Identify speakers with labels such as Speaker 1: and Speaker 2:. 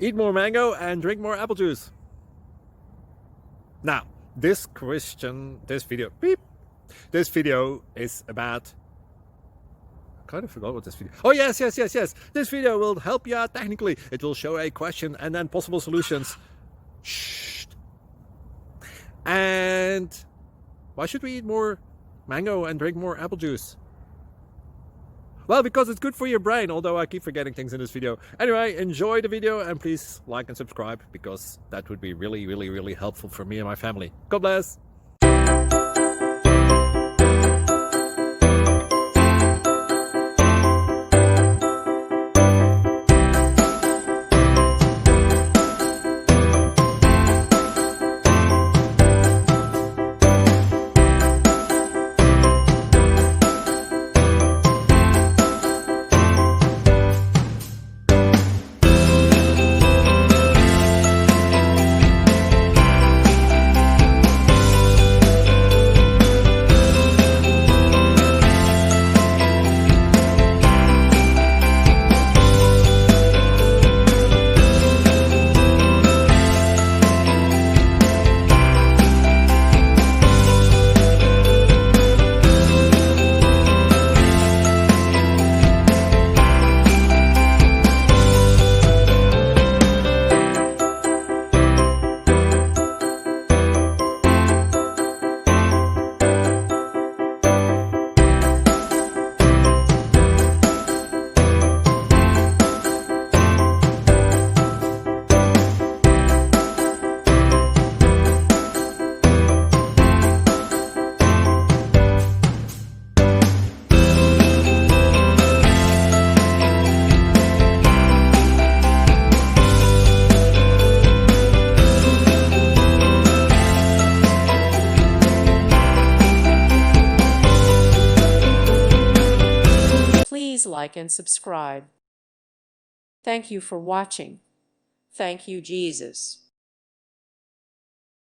Speaker 1: Eat more mango and drink more apple juice. Now, this video is about, I kind of forgot what this video. Oh, yes. This video will help you out technically. It will show a question and then possible solutions. Shh. And why should we eat more mango and drink more apple juice? Well, because it's good for your brain, although I keep forgetting things in this video. Anyway, enjoy the video and please like and subscribe, because that would be really helpful for me and my family. God bless!
Speaker 2: Please like and subscribe. Thank you for watching. Thank you, Jesus.